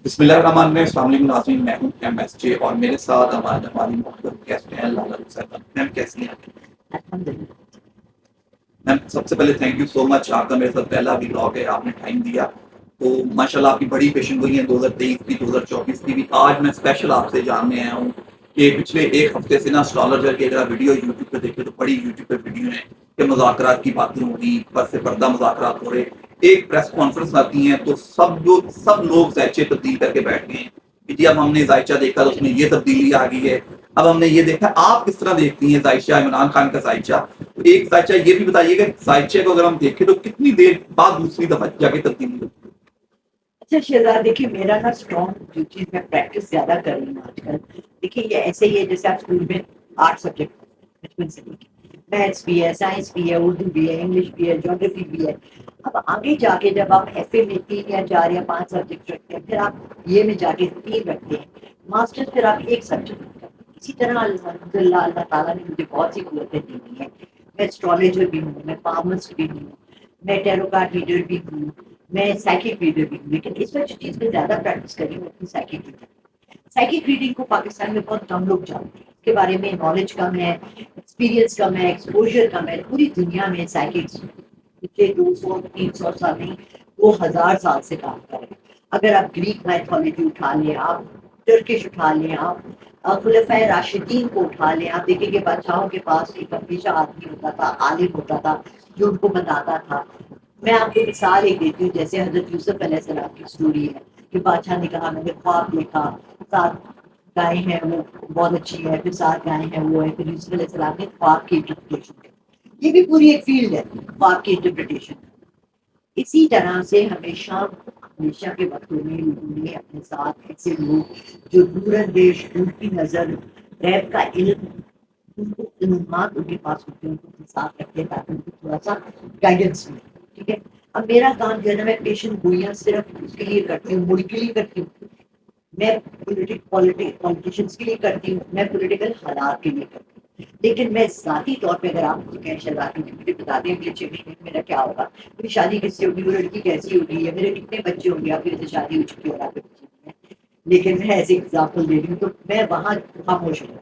بسم اللہ الرحمن الرحیم. السلام علیکم ناظرین, میں ہوں ایم ایس جے اور میرے ساتھ ہماری محترم گیسٹ ہیں لالا صاحب. میم کیسی ہیں؟ الحمد للہ. میم سب سے پہلے تھینک یو سو مچ. آپ کا میرے ساتھ پہلا بھی بلاگ ہے, آپ نے ٹائم دیا تو ماشاء اللہ آپ کی بڑی پیشن گوئی ہے 2023 کی 2024 کی بھی. آج میں اسپیشل آپ سے جاننے آیا ہوں کہ پچھلے ایک ہفتے سے نا اسٹرالوجر کی اگر ویڈیو یوٹیوب پہ دیکھے تو بڑی یوٹیوب پہ ویڈیو ہیں کہ مذاکرات کی باتیں ہوگی, پر سے پردہ مذاکرات ہو رہے. ایک پریس کانفرنس آتی ہیں تو سب لوگ ذائچے تبدیل کر کے بیٹھ گئے ہیں کہ جی اب ہم نے ذائچہ دیکھا تو اس میں یہ تبدیلی آ گئی ہے. اب ہم نے یہ دیکھا, آپ کس طرح دیکھتی ہیں ذائچہ, عمران خان کا ذائچہ؟ ایک ذائچہ یہ بھی بتائیے کہ ذائچے کو اگر ہم دیکھیں تو کتنی دیر بعد دوسری دفعہ جا کے تبدیلی ہوتی ہے؟ اچھا شہزاد, دیکھیے میرا نا اسٹرانگ جو چیز میں پریکٹس زیادہ کر رہی ہوں آج کل, دیکھیے یہ ایسے ہی ہے جیسے آپ اسکول میں 8 سبجیکٹ بچپن سے لے کے, میتھس بھی ہے, سائنس بھی ہے, اردو بھی ہے, انگلش بھی ہے, جیوگرافی بھی ہے. اب آگے جا کے جب آپ ایف اے میں 3 یا 4 یا 5 سبجیکٹ رکھتے ہیں, پھر آپ یہ میں جا کے 3 رکھتے ہیں, ماسٹر پھر آپ 1 سبجیکٹ رکھتے ہیں. اسی طرح الحمد للہ اللہ تعالیٰ نے مجھے بہت سی قوتیں دی ہیں. میں اسٹرالوجر بھی ہوں, میں پالمسٹ بھی ہوں, میں ٹیرو کارڈ ریڈر بھی ہوں, میں سائیکک ریڈر بھی ہوں. لیکن اس وقت چیز میں زیادہ پریکٹس کری ہوں اپنی سائیکک ریڈر. سائیکک ریڈنگ کو پاکستان میں بہت کم لوگ جانتے ہیں, اس کے بارے میں نالج کم ہے, ایکسپیرینس کم ہے, ایکسپوجر کم ہے. پوری دنیا میں سائیککس پچھلے 200-300 سال نہیں 2000 سال سے کام کر رہے ہیں. اگر آپ گریک مائتھولوجی اٹھا لیں, آپ ٹرکش اٹھا لیں, آپ خلفائے راشدین کو اٹھا لیں, آپ دیکھیں کہ بادشاہوں کے پاس ایک ہمیشہ آدمی ہوتا تھا, عالم ہوتا تھا جو ان کو بتاتا تھا. میں آپ کو مثال ایک دیتی ہوں, جیسے حضرت یوسف علیہ السلام کی سٹوری ہے کہ بادشاہ نے کہا میں نے خواب دیکھا, 7 گائیں ہیں وہ بہت اچھی ہے, پھر 7 گائیں ہیں وہ ہے. پھر یوسف علیہ السلام نے خواب کی انٹرپریٹیشن کی. یہ بھی پوری ایک فیلڈ ہے خواب کی انٹرپریٹیشن. اسی طرح سے ہمیشہ کے وقتوں میں لوگوں نے اپنے ساتھ ایسے لوگ جو دور اندیش, دور کی نظر, غیب کا علم, ان کو علومات ان کے پاس ہوتے ہیں, ان کو اپنے ساتھ رکھتے ہیں تاکہ ان کو تھوڑا سا گائیڈنس ملے. ٹھیک ہے, اب میرا کام جو ہے نا, میں پیشن گوئیاں صرف اس کے لیے کرتی ہوں, ملک کے لیے کرتی ہوں, میں پولیٹیشنس کے لیے کرتی ہوں, میں پولیٹیکل حالات کے لیے کرتی ہوں. لیکن میں ذاتی طور پہ اگر آپ مجھے کہیں شہزادی مجھے بتا دیں اگلے 6 مہینے میں میرا کیا ہوگا, میری شادی کس سے ہوگی, وہ لڑکی کیسی ہوگی, یا میرے کتنے بچے ہوں گے, آپ کی وجہ سے شادی ہو چکی اور آپ کے بچے نہیں ہیں, لیکن میں ایسے ایگزامپل دے رہی ہوں, تو میں وہاں خاموش ہوں.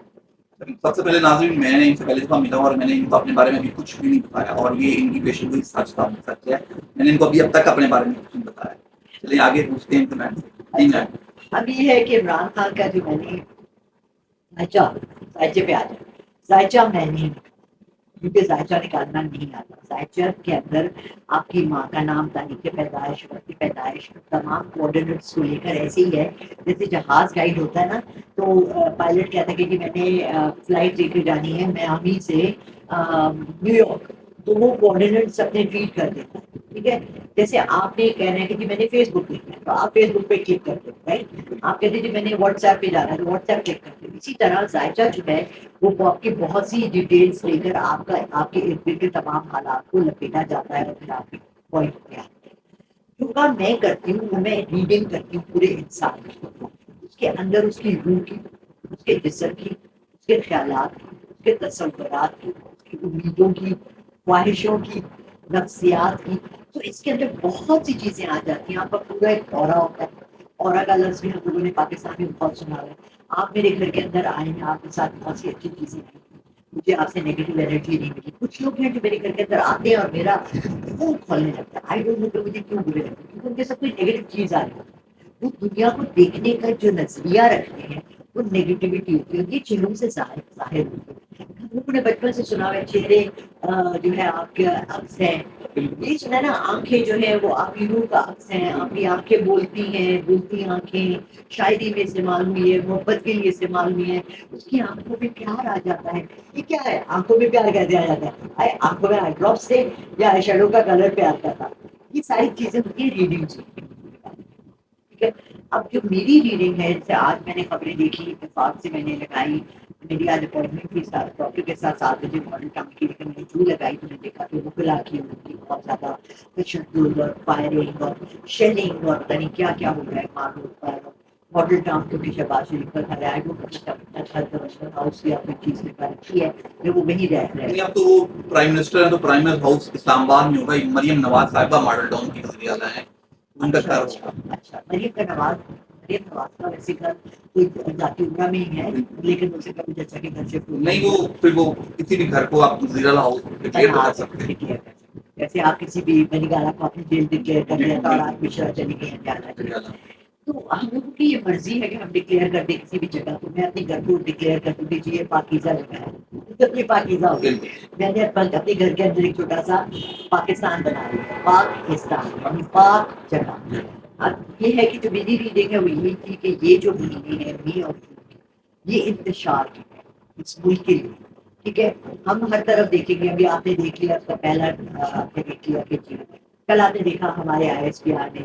سب سے پہلے ناظرین, میں نے ان سے پہلے دفعہ ملا ہوں اور میں نے ان کو اپنے بارے میں بھی کچھ بھی نہیں بتایا, اور یہ ان کی پیشن گوئی سچ تھا, سچ ہے. میں نے ان کو ابھی اب تک اپنے بارے میں کچھ نہیں بتایا. چلیے آگے پوچھتے ہیں انتظام سے. جی اچھا, میم. اب یہ ہے کہ عمران خان کا جو میں نے ذائچے پہ آ جائے, ذائچہ میں نے کیونکہ ذائچہ نکالنا نہیں آتا. ذائچہ کے اندر آپ کی ماں کا نام, تاریخ پیدائش, وقت کی پیدائش, تمام کوآرڈینیٹس کو لے کر ایسے ہی ہے جیسے جہاز گائیڈ ہوتا ہے نا, تو پائلٹ کہتا ہے کہ میں نے فلائٹ لے کے جانی ہے میامی سے نیو یارک, تو وہ کوآرڈینیٹس اپنے فیڈ کر دیتا ہے. ٹھیک ہے, جیسے آپ نے کہنا ہے کہ میں نے فیس بک لکھنا ہے تو آپ فیس بک پہ کلک کرتے ہیں, رائٹ. آپ کہتے ہیں میں نے واٹس ایپ پہ جانا ہے تو واٹس ایپ کلک کرتے ہیں. اسی طرح ذائچہ جو ہے وہ آپ کی بہت سی ڈیٹیلس لے کر آپ کے ارد گرد کے تمام حالات کو لپیٹا جاتا ہے اور پھر آپ کے پوائنٹ پہ آتے ہیں. جو کام میں کرتی ہوں وہ میں ریڈنگ کرتی ہوں پورے انسان کی, اس کے اندر اس کی روح کی, اس کے جسم کی, اس کے خیالات کی, اس کے تصورات کی, اس کی امیدوں کی, خواہشوں کی, نفسیات کی. تو اس کے اندر بہت سی چیزیں آ جاتی ہیں. آپ کا پورا ایک اورا ہوتا ہے, اورا کا لفظ بھی ہم لوگوں نے پاکستان میں بہت سنا ہے. آپ میرے گھر کے اندر آئے ہیں, آپ کے ساتھ بہت سی اچھی چیزیں ہیں, مجھے آپ سے نیگیٹو انرجی نہیں ملی. کچھ لوگ ہیں جو میرے گھر کے اندر آتے ہیں اور میرا خون کھولنے لگتا ہے. آئی ڈونٹ نو کہ مجھے کیوں برے لگتے ہیں, کیونکہ ان کے سب کوئی نیگیٹو چیز آ رہی ہے. وہ دنیا کو دیکھنے کا جو نظریہ رکھتے ہیں وہ نیگیٹیوٹی ہوتی ہے, یہ چہروں سے ظاہر ہوتی ہے. ہم لوگوں نے بچپن سے سنا ہے چہرے جو ہے آپ کے عکس ہیں, یہ سنا ہے نا, آنکھیں جو ہے وہ آپ کی روح کا عکس ہیں. آپ کی آنکھیں بولتی ہیں, بولتی آنکھیں شاعری میں استعمال ہوئی ہے, محبت کے لیے استعمال ہوئی ہے. اس کی آنکھوں میں پیار آ جاتا ہے. یہ کیا ہے, آنکھوں میں پیار کیسے آ جاتا ہے؟ آنکھوں میں آئی ڈراپ سے یا آئی شیڈو کا کلر پہ آتا تھا. یہ ساری چیزیں ہوتی ہیں ریڈنگ سے. ٹھیک ہے, اب جو میری ریڈنگ ہے, جیسے آج میں نے خبریں دیکھی, اتفاق سے میں نے لگائی, میری آج اپوائنٹمنٹ تھی ڈاکٹر کے ساتھ 7 بجے مارننگ ٹائم کی, لیکن میں نے جو لگائی تو نے دیکھا کہ وہ کلا کی ہوئی تھی, بہت زیادہ تشدد اور فائرنگ اور شیلنگ اور پتہ نہیں کیا کیا ہو رہا ہے مار روڈ پر. ماڈل ٹاؤن کے پیچھے شہباز شریف کا گھر ہے, ہاؤس کی اپنی چیز میں رکھی ہے, جو وہ وہیں رہ رہے نہیں, ہیں. اب تو وہ پرائم منسٹر ہے تو پرائم منسٹر ہاؤس اسلام آباد میں ہوگا. مریم نواز صاحبہ ماڈل ٹاؤن کی وزیر اعلیٰ ہیں, ان کا اچھا گھر اچھا ہوگا. اچھا, مریم کا نواز مریم نواز کا ویسے گھر کوئی ذاتی عمرہ میں ہی ہے، لیکن اسے کبھی چچا کے گھر شفٹ نہیں وہ پھر وہ کسی بھی گھر کو آپ زیرہ ہاؤس ڈکلیئر کر سکتے ہیں. جیسے آپ کسی بھی بنی گالا کو اپنی جیل ڈکلیئر کر دیا تھا اور آپ مشرا چلی گئی ہیں جانا، تو ہم لوگوں کی یہ مرضی ہے کہ ہم ڈکلیئر کر دیں کسی بھی جگہ کو. میں اپنے گھر کو ڈکلیئر کر دوں کہ یہ پاکیزہ جگہ ہے، یہ پاکیزہ ہو گئی. میں نے اپنے گھر کے اندر ایک چھوٹا سا پاکستان بنا لیا، پاکستان یعنی پاک جگہ. اب یہ ہے کہ جو میری ریڈنگ ہے وہ یہی تھی کہ یہ جو مہینے ہیں مئی اور جون کے، یہ انتشار کی ہے اس ملک کے لیے. ٹھیک ہے، ہم ہر طرف دیکھیں گے. ابھی آپ نے دیکھ لیا، اس کا پہلا آپ نے دیکھ لیا کہ کل آپ نے دیکھا ہمارے آئی ایس پی آر نے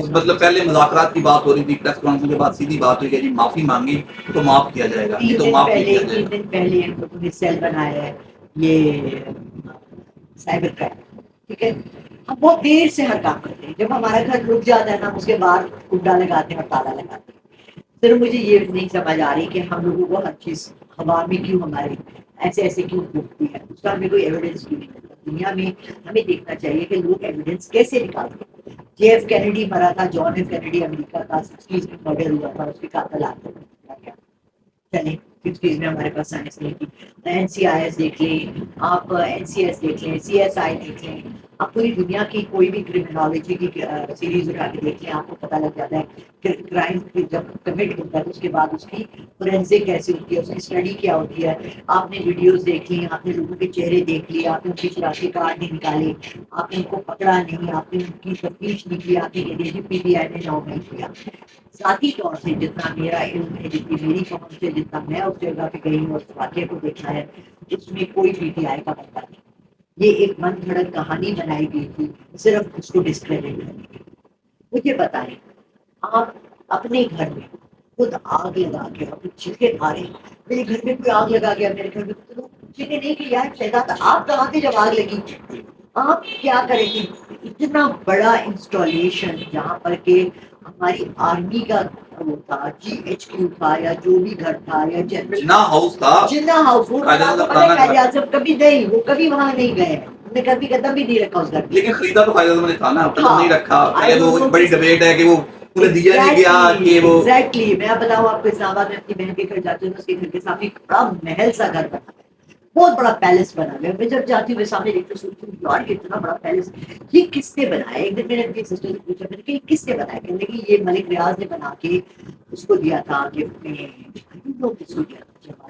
مطلب پہلے مذاکرات کی بات ہو رہی تھی، پریس کانفرنس کے بعد سیدھی بات ہوئی کہ جی معافی مانگی تو معاف کیا جائے گا، نہیں تو معاف نہیں کیا جائے گا. 3 دن پہلے ہم لوگوں نے سیل بنایا ہے یہ سائبر کرائم. ٹھیک ہے، ہم بہت دیر سے ہر کام کرتے ہیں. جب ہمارا گھر رک جاتا ہے نا، اس کے بعد کنڈا لگاتے ہیں اور تالا لگاتے ہیں. پھر مجھے یہ نہیں سمجھ آ رہی کہ ہم لوگوں کو ہر چیز ہوا میں کیوں ہماری ایسے کیوں ڈوبتی ہے. اس کا ہمیں کوئی ایویڈنس کیوں نہیں ملتا. دنیا میں ہمیں دیکھنا چاہیے کہ لوگ ایویڈنس کیسے نکالتے ہیں. جے ایف کینیڈی مرا تھا، جان ایف کینیڈی امریکہ کا 60s میں مرڈر ہوا تھا، اس کے قاتل آتے ہیں. چلیں 60s میں ہمارے پاس سائنس نہیں تھی. این سی آئی ایس دیکھ لیں آپ، این سی ایس دیکھ لیں، سی ایس آئی دیکھ لیں آپ، پوری دنیا کی کوئی بھی کرمنالوجی کی سیریز اٹھا کے دیکھ لیں، آپ کو پتہ لگ جاتا ہے کہ کرائم جب کمٹ ہوتا ہے اس کے بعد اس کی فورینسک کیسی ہوتی ہے، اس کی اسٹڈی کیا ہوتی ہے. آپ نے ویڈیوز دیکھ لی، آپ نے لوگوں کے چہرے دیکھ لیے، آپ نے ان کی شناختی کارڈ نہیں نکالے، آپ نے ان کو پکڑا نہیں، آپ نے ان کی تفتیش نہیں کی، آپ نے پی ٹی آئی نے نام نہیں کیا. ذاتی طور سے جتنا میرا علم ہے، جتنی میری پہنچ ہے، جتنا میں اس جگہ پہ گئی ہوں اور اس واقعے کو دیکھا ہے، اس میں کوئی پی ٹی آئی کا بندہ نہیں. یہ ایک من گھڑت کہانی بنائی گئی تھی صرف اس کو ڈسکریڈٹ کرنے کے. مجھے بتائیں، آپ اپنے گھر میں خود آگ لگا کے اپنی چیخیں کھا رہے ہیں. میرے گھر میں کوئی آگ لگا گیا، میرے گھر میں تو لوگ پوچھیں گے نہیں کہ یار شہزاد آپ کہاں تھے جب آگ لگی، آپ کیا کریں گے. اتنا بڑا انسٹالیشن جہاں پر کہ ہماری آرمی کا وہ تھا، جی ایچ کیو تھا یا جو بھی گھر تھا یا جنرل جناح ہاؤس تھا، جناح ہاؤس، وہ قائد اعظم کبھی نہیں، وہ کبھی وہاں نہیں گئے، انہوں نے کبھی قدم بھی نہیں رکھا اس گھر. لیکن خریدا تو قائد اعظم نے تھا نا، قدم نہیں رکھا. وہ بڑی ڈبیٹ ہے کہ وہ پورے دیا نہیں گیا کہ وہ ایگزیکٹلی. میں بتاؤں آپ کو، اسلام آباد میں اپنی بہن کے گھر جاتی ہوں، اس کے گھر کے سامنے بڑا محل سا گھر بنا ہے، بہت بڑا پیلس بنا ہوا ہے. میں جب جاتی ہوں میں سامنے دیکھتی ہوں سوچتی ہوں یار یہ اتنا بڑا پیلس یہ کس نے بنایا. ایک دن میں نے اپنی سسٹر سے پوچھا، میں نے کہ یہ کس نے بنایا، کہنے لگی یہ ملک ریاض نے بنا کے اس کو دیا تھا گفٹ میں. کس کو دیا تھا،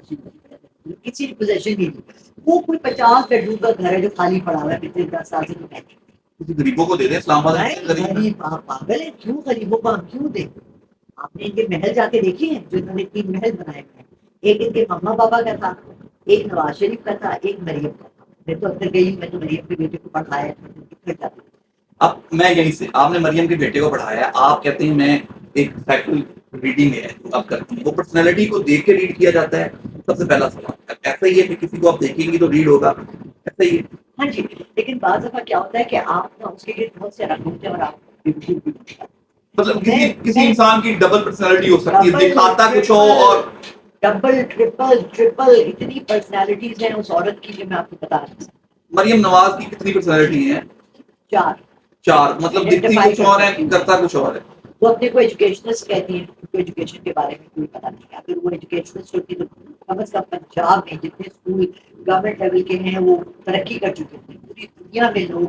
کسی نے پوزیشن نہیں دی. وہ کوئی 50 بیڈ روم کا گھر ہے جو خالی پڑا ہوا ہے پچھلے 10 سال سے. تو میں کسی غریبوں کو دے دیں. اسلام آباد غریب پاگل ہے، کیوں غریبوں کو ہم کیوں دیں. آپ نے ان کے محل جا کے دیکھے ہیں جو انہوں نے 3 محل بنائے ہیں. ایک ان کے مما بابا کا تھا، ایک نواز شریف کا تھا، ایک مریم کا تھا. میں تو اندر گئی، میں تو مریم کے بیٹے کو پڑھایا. اب میں یہیں سے، آپ نے مریم کے بیٹے کو پڑھایا، آپ کہتے ہیں میں ایک سائیکل ریڈنگ ہے اب کرتی ہیں، وہ پرسنالٹی کو دیکھ کے ریڈ کیا جاتا ہے. سب سے پہلا سوال ایسا ہی ہے کہ کسی کو آپ دیکھیں گے تو ریڈ ہوگا، ایسا ہی ہے. ہاں جی، لیکن بعض دفعہ کیا ہوتا ہے کہ آپ اس کے لیے بہت سے رنگ ہوتے ہیں اور آپ بالکل بھی مطلب کسی انسان کی ڈبل پرسنالٹی ہو سکتی ہے، دکھاتا کچھ ہو اور ڈبل ٹرپل اتنی پرسنالٹیز ہیں اس عورت کی جو میں آپ کو بتا نہیں سکتا. مریم نواز کی کتنی پرسنالٹی ہیں؟ 4. مطلب دکھتی کچھ اور ہے، کرتا کچھ اور ہے. وہ اپنے کو ایجوکیشنسٹ کہتی ہیں، ان کو ایجوکیشن کے بارے میں کوئی پتا نہیں. اگر وہ ایجوکیشنسٹ ہوتی تو کم از کم پنجاب میں جتنے اسکول گورنمنٹ لیول کے ہیں وہ ترقی کر چکے تھے. پوری دنیا میں لوگ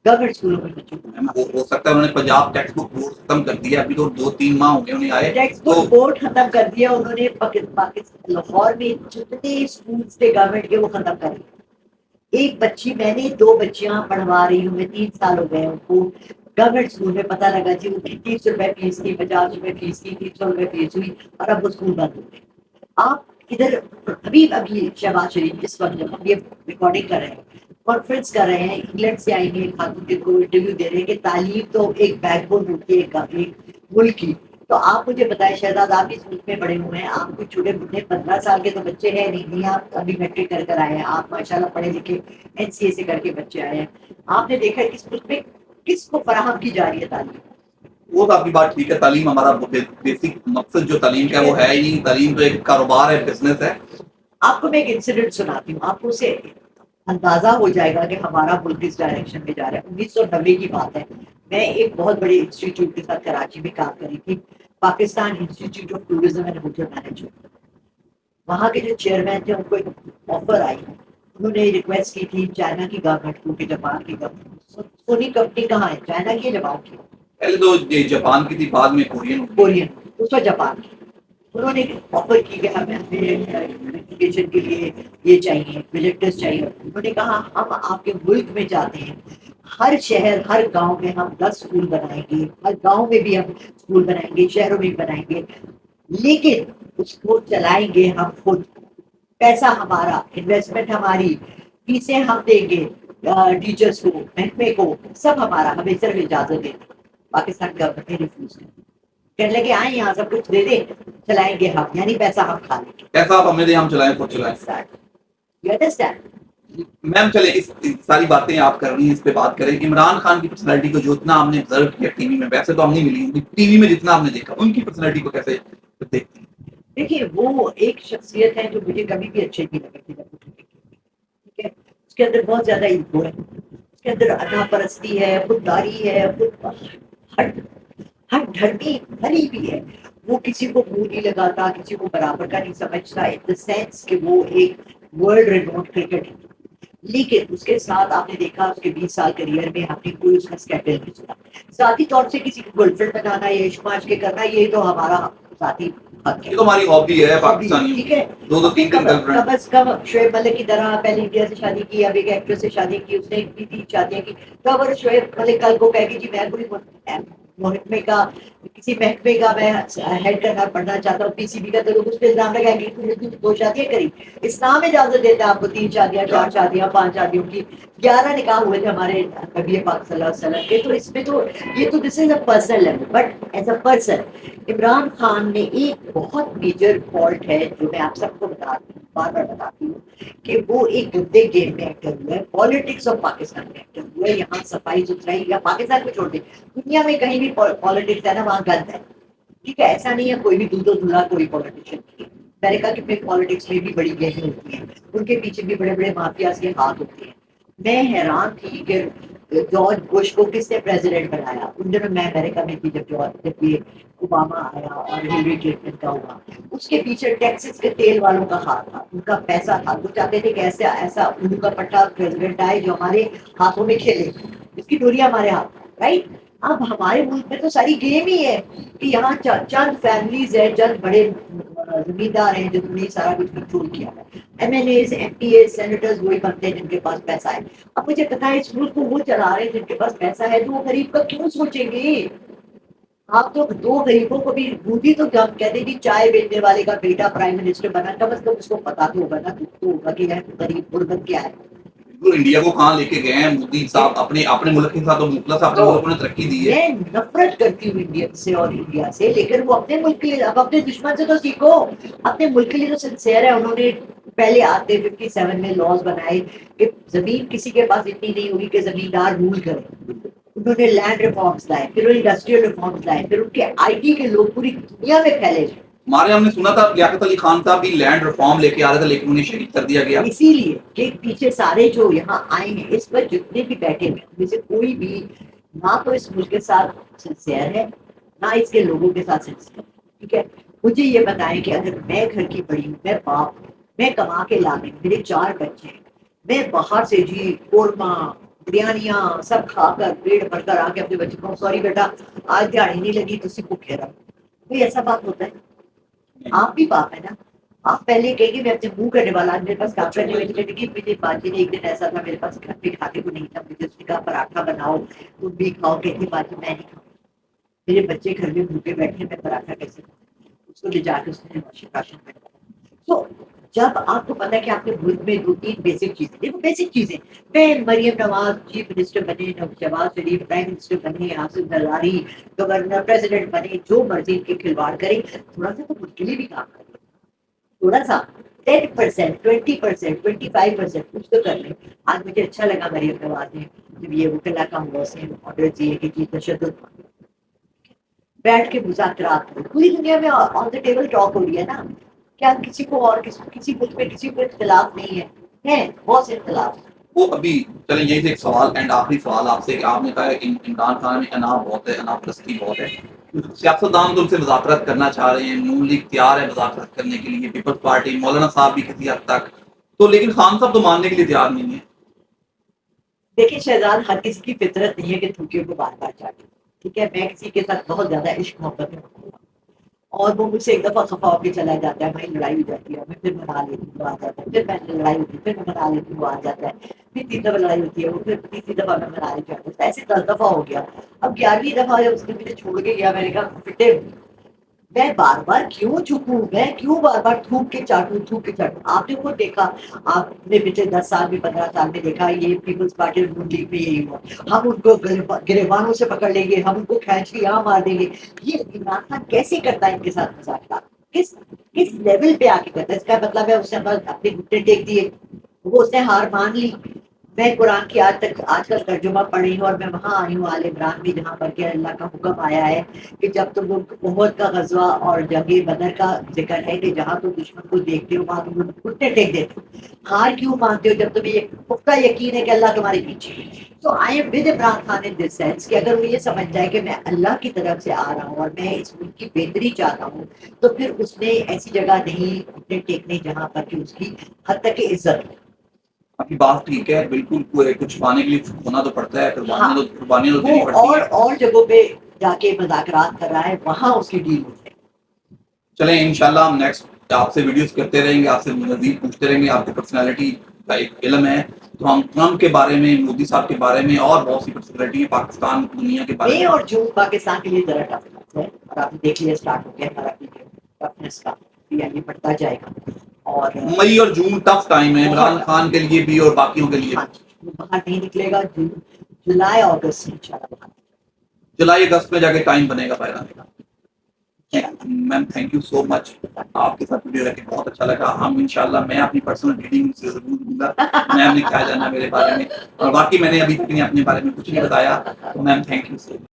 گورنمنٹ اسکولوں میں بچوں کو ہو سکتا ہے انہوں نے پنجاب ٹیکسٹ بک بورڈ ختم کر دیا، ابھی تو 2-3 ماہ ہو گئے انہیں آئے. ٹیکسٹ بک بورڈ ختم کر دیا انہوں نے. پاکستان لاہور میں جتنے اسکولس تھے گورنمنٹ کے وہ ختم کر دیے. ایک بچی، میں نے 2 بچیاں پڑھوا رہی ہوں، میں 3 سال ہو گئے ان کو گورنمنٹ اسکول میں. پتہ لگا جی وہ 30 روپے فیس تھی، 50 روپے فیس تھی، 300 روپے فیس ہوئی اور اب وہ اسکول بند ہو گئے. آپ ادھر ابھی شہباز شریف اس وقت جب ہم یہ ریکارڈنگ کر رہے ہیں، کانفرنس کر رہے ہیں، انگلینڈ سے آئیں گے خاتون جن کو انٹرویو دے رہے ہیں کہ تعلیم تو ایک بیک بون ہوتی ہے ایک ملک کی. تو آپ مجھے بتائیں شہزاد، آپ اس ملک میں بڑے ہوئے ہیں، آپ کوئی چھوٹے بوڑھے 15 سال کے تو بچے ہیں نہیں آپ ابھی میٹرک کر آئے ہیں، آپ ماشاءاللہ پڑھے لکھے این سی اے سے کر کے بچے آئے ہیں. آپ نے دیکھا اس ملک میں کس کو فراہم کی جا رہی ہے تعلیم؟ وہ تو آپ کی بات ٹھیک ہے. تعلیم ہمارا بیسک مقصد جو تعلیم کا وہ ہے ہی نہیں. تعلیم تو ایک کاروبار ہے، بزنس ہے. آپ کو میں ایک انسیڈنٹ سناتی ہوں، آپ کو اسے اندازہ ہو جائے گا کہ ہمارا ملک اس ڈائریکشن میں جا رہا ہے. 1990 کی بات ہے، میں ایک بہت بڑے انسٹیٹیوٹ کے ساتھ کراچی میں کام کری تھی, Pakistan institute of tourism and hotel management. وہاں کے جو چیئرمین تھے ان کو ایک آفر آئی, انہوں نے ریکویسٹ کی تھی چائنا کی گورنمنٹ کو کہ جاپان کی گورنمنٹ, سونی کمپنی کہاں ہے, چائنا کی ہے جاپان کی؟ پہلے تو یہ جاپان کی تھی, بعد میں کورین. کورین, اس وقت جاپان کی. انہوں نے آفر کی کہ ہمیں ایجوکیشن کے لیے یہ چاہیے, وزٹرز چاہیے. انہوں نے کہا ہم آپ کے ملک میں جاتے ہیں, ہر شہر ہر گاؤں میں ہم 10 اسکول بنائیں گے, ہر گاؤں میں بھی ہم اسکول بنائیں گے, شہروں میں بھی بنائیں گے, لیکن اس کو چلائیں گے ہم خود, پیسہ ہمارا, انویسٹمنٹ ہماری, فیسیں ہم دیں گے ٹیچرس کو, محکمے کو, سب ہمارا, ہمیں صرف اجازت دیں. پاکستان گورنمنٹ نے ریفیوز کر, کہنے لگے آئیں یہاں سب کچھ دے دیں, چلائیں گے ہم, یعنی پیسہ ہم کھا لیں گے. ایسا آپ ہمیں دیں, ہم چلائیں, خود چلائیں. You understand? میم چلے اس ساری باتیں آپ کر رہی ہیں, اس پہ بات کریں. عمران خان کی پرسنالٹی کو جو اتنا ہم نے آبزرو کیا ٹی وی میں, ویسے تو ہم نہیں ملی, ٹی وی میں جتنا ہم نے دیکھا, ان کی پرسنالٹی کو کیسے دیکھتی ہیں؟ دیکھیے وہ ایک شخصیت ہے جو مجھے کبھی بھی اچھے نہیں لگتی. ٹھیک ہے, اس کے اندر بہت زیادہ ایگو ہے, اس کے اندر انا پرستی ہے, خودداری ہے, ہر دھرمی بھری بھی ہے. وہ کسی کو منہ نہیں لگاتا, کسی کو برابر کا نہیں سمجھتا, ان دا سینس کہ وہ ایک ورلڈ رینوڈ کرکٹ. لیکن اس کے ساتھ آپ نے دیکھا اس کے 20 سال کریئر میں ہم نے کوئی اس کا اسکینڈل نہیں سنا. ذاتی طور سے کسی کو گرل فرینڈ بنانا یا عشق عشق کے کرنا, یہ تو ہمارا ذاتی حق ہے, یہ تو ہماری ہابی ہے پاکستانیوں ٹھیک کی, ہے. 2-2 3 گرل کم فرینڈ. از کم شعیب ملک کی طرح پہلے انڈیا سے شادی کی, اب ایک ایکٹریس سے شادی کی, اس نے اتنی 3 شادیاں کی. تو اگر شعیب ملک کل کو کہے گی جی میں کوئی محکمے کا, کسی محکمے کا میں ہیڈ کرنا پڑھنا چاہتا ہوں, پی سی بی کا, تو لوگ اس پہ الزام لگائیں گے تم نے 2 شادیاں کری. اسلام اجازت دیتا ہے آپ کو 3 شادیاں, 4 شادیاں, 5 شادیوں کی. 11 نکاح ہوئے تھے ہمارے نبی پاک صلی اللہ علیہ وسلم کے. تو اس میں تو یہ تو this is a personal level, but as a person Imran Khan نے ایک بہت میجر فالٹ ہے جو میں آپ سب کو بتاتی ہوں, بار بار بتاتی ہوں, کہ وہ ایک گندے گیم میں ایکٹر ہوا ہے, پالیٹکس آف پاکستان میں ایکٹر ہوا ہے. یہاں صفائی ستھرائی, یا پاکستان کو چھوڑ دیں, دنیا میں کہیں بھی پالیٹکس ہے نا, وہاں گند ہے. ٹھیک ہے, ایسا نہیں ہے کوئی بھی دودھ و دھلا کوئی پالیٹیشین نہیں ہے. امریکہ کی پالیٹکس میں بھی بڑی گہری ہوتی ہیں, ان کے پیچھے بھی بڑے بڑے مافیاز کے ہاتھ ہوتے ہیں. میں حیران تھی کہ جارج بش کو کس نے پریزیڈنٹ بنایا. ان دنوں میں امریکہ میں تھی جب یہ اوباما آیا اور ہلری کلنٹن کا ہوا. اس کے پیچھے ٹیکسس کے تیل والوں کا ہاتھ تھا, ان کا پیسہ تھا. وہ چاہتے تھے کہ ایسا الو کا پٹا پریزیڈنٹ آئے جو ہمارے ہاتھوں میں کھیلے, اس کی ڈوری ہمارے ہاتھ, رائٹ. اب ہمارے ملک میں تو ساری گیم ہی ہے کہ یہاں چند فیملیز ہیں, چند بڑے زمیندار ہیں جنہوں نے سارا کچھ کنٹرول کیا ہے. MLAs, MPs, senators وہی بنتے ہیں جن کے پاس پیسہ ہے. اب مجھے پتا ہے اس ملک کو وہ چلا رہے ہیں جن کے پاس پیسہ ہے, تو وہ غریب کا کیوں سوچیں گے. آپ تو 2 غریبوں کو بھی بوندی تو کہتے ہیں چائے بیچنے والے کا بیٹا پرائم منسٹر بنا, کم از کم اس کو پتا تو ہوگا نا, دکھ تو ہوگا کہ غریب غربت کیا ہے. انڈیا کو کہاں لے کے گئے ہیں مودی صاحب, اپنے ملک کے ساتھ, مطلب اپنے ملک کو نے ترقی دی ہے. میں نفرت کرتی ہوں انڈیا سے اور انڈیا سے, لیکن وہ اپنے ملک کے لیے, اب اپنے دشمن سے تو سیکھو. اپنے ملک کے لیے تو سنسیئر ہے. انہوں نے پہلے آتے 57 میں لاز بنائے کہ زمین کسی کے پاس اتنی نہیں ہوگی کہ زمیندار رول کرے. انہوں نے لینڈ ریفارمز لائے, پھر انڈسٹریل ریفارمز لائے, پھر ان کے آئی ٹی کے لوگ پوری دنیا میں پھیلے. ہمارے ہم نے سنا تھا لیاقت علی خان صاحب بھی لینڈ ریفارم لے کے آ رہے تھے, لیکن انہیں شہید کر دیا گیا. اسی لیے کہ پیچھے سارے جو یہاں آئے ہیں, اس پر جتنے بھی بیٹھے ہیں, ان میں سے کوئی بھی نہ تو اس ملک کے ساتھ سنسیئر ہے, نہ اس کے لوگوں کے ساتھ سنسیئر. ٹھیک ہے, مجھے یہ بتائیں کہ اگر میں گھر کی بڑی ہوں, میں باپ ہوں, میں کما کے لا رہی ہوں, میرے 4 بچے ہیں, میں باہر سے جی قورمہ بریانیاں سب کھا کر پیٹ بھر کر آ کے اپنے بچوں کو, سوری بیٹا آج دیہڑی نہیں لگی تو سب کو کہہ رہا ہوں, کوئی ایسا بات ہوتا ہے؟ آپ بھی باپ ہے نا. آپ پہلے کہیں گے میں اپنے منہ کرنے والا, میرے پاس کام کرنے والی لڑکی, مجھے باجی نے ایک دن ایسا تھا میرے پاس گھر پہ کھانے کو نہیں تھا, مجھے اس نے کہا پراٹھا بناؤ تم بھی کھاؤ, کہتی باجی میں نہیں کھاؤں, میرے بچے گھر میں بھوکے بیٹھے, میں پراٹھا کیسے کھاؤں. اس کو لے جا کے اس نے راشن میں. تو جب آپ کو پتا ہے کہ آپ کے ملک میں 2-3 بیسک چیزیں, دیکھو بیسک چیزیں, میں مریم نواز چیف منسٹر بنے, شہباز شریف پرائم منسٹر بنے, آصف زرداری گورنر پریزیڈنٹ بنے, جو مرضی کے کھلواڑ کریں, تھوڑا سا تو ملک کے لیے بھی کام کریں, تھوڑا سا 10%, 20%, 25% کچھ تو کر لیں. آج مجھے اچھا لگا مریم نواز نے جب یہ وکلا کا آرڈر دیے کہ جی تشدد بیٹھ کے مذاکرات کریں. پوری دنیا میں آن دا ٹیبل ٹاک ہو رہی ہے نا. کیا کسی کو اور کسی ملک میں کسی کو اختلاف نہیں ہے؟ بہت سے اختلاف. وہ ابھی چلیں یہی سے ایک سوال اینڈ آخری سوال آپ سے کہ آپ نے کہا کہ عمران خان میں اناف بہت ہے، اناف پرستی بہت ہے، سیاستدان تو ان سے مذاکرات کرنا چاہ رہے ہیں، نون لیگ تیار ہے مذاکرات کرنے کے لیے، پیپلز پارٹی مولانا صاحب بھی کسی حد تک، تو لیکن خان صاحب تو ماننے کے لیے تیار نہیں ہے. دیکھیں شہزاد، ہر کسی کی فطرت نہیں ہے کہ تھوکے کو بار بار چاٹے. ٹھیک ہے، میں کسی کے ساتھ بہت زیادہ عشق محبت میں رکھوں گا اور وہ مجھ سے ایک دفعہ خفا ہو کے چلا جاتا ہے، بھائی لڑائی ہو جاتی ہے، میں پھر منا لیتی ہوں، وہ آ جاتا ہے، پھر میں لڑائی ہوتی ہے، پھر میں منا لیتی ہوں، وہ آ جاتا ہے، پھر 3 دفعہ لڑائی ہوتی ہے، وہ پھر تیسری دفعہ میں منا لیتی ہوں، ایسے 10 دفعہ ہو گیا. اب 11ویں دفعہ جب اس نے مجھے چھوڑ کے گیا، میں نے کہا پھٹے میں بار بار کیوں جھکوں، میں کیوں بار بار تھوک کے چاٹوں تھوک کے چاٹوں. آپ نے وہ دیکھا، آپ نے پچھلے 10 سال میں 15 سال میں دیکھا یہ پیپلز پارٹی اور نون لیگ میں یہی ہوا. ہم ان کو گریبانوں سے پکڑ لیں گے، ہم ان کو کھینچ کے یہاں مار دیں گے. یہ عمران خان کیسے کرتا ہے ان کے ساتھ مذاکرات؟ کس لیول پہ آ کے کرتا ہے؟ اس کا مطلب ہے اس نے اپنے گھٹنے ٹیک دیے، وہ اس نے ہار مان لی. میں قرآن کی آج کل ترجمہ پڑھی ہوں اور میں وہاں آئی ہوں آل عمران بھی، جہاں پر کہ اللہ کا حکم آیا ہے کہ جب تم احد کا غزوہ اور جنگ بدر کا ذکر ہے کہ جہاں تم دشمن کو دیکھتے ہو وہاں تم گھٹنے ٹیک دیتے ہو. ہار کیوں مانتے ہو جب تمہیں یہ پختہ یقین ہے کہ اللہ تمہارے پیچھے ہے؟ تو I am with Imran Khan in this sense کہ اگر وہ یہ سمجھ جائے کہ میں اللہ کی طرف سے آ رہا ہوں اور میں اس ملک کی بہتری چاہتا ہوں، تو پھر اس نے ایسی جگہ نہیں گھٹنے ٹیکنے جہاں پر کہ اس کی حد تک کی عزت ہو. آپ کی بات ٹھیک ہے، بالکل کچھ پانے کے لیے ہونا تو پڑتا ہے، ہاں، قربانیاں تو وہ دینی پڑتی ہیں. اور جگہوں پہ جا کے مذاکرات کر رہا ہے، وہاں اس کی ڈیل ہوتی ہے. چلیں انشاءاللہ ہم نیکسٹ آپ سے ویڈیوز کرتے رہیں گے، آپ سے مزید پوچھتے رہیں گے. آپ کی پرسنالٹی کا ایک علم ہے، تو ہم ٹرمپ کے بارے میں، مودی صاحب کے بارے میں اور بہت سی پرسنالٹی ہیں پاکستان دنیا کے بارے مئی میں. اور جون پاکستان کے لیے ذرا ٹف ہے، اور آپ دیکھ لیے اسٹارٹ ہو گیا ہمارا ٹفنس کا، یہ بڑھتا جائے گا. اور مئی اور جون ٹف ٹائم ہے عمران خان کے لیے بھی اور باقیوں کے لیے ہاں بھی. وہ باہر نہیں نکلے گا. جولائی اگست ان شاء اللہ. جولائی اگست میں جا کے ٹائم بنے گا باہر آنے کا. انشاءاللہ. میم تھینک یو سو مچ، آپ کے ساتھ ویڈیو رہ کے بہت اچھا لگا. ہم انشاءاللہ میں اپنی پرسنل ریڈنگ سے ضرور دوں گا میم نے کیا جانا میرے بارے میں، اور باقی میں نے ابھی تک اپنے بارے میں کچھ نہیں بتایا. تو ma'am thank you so much.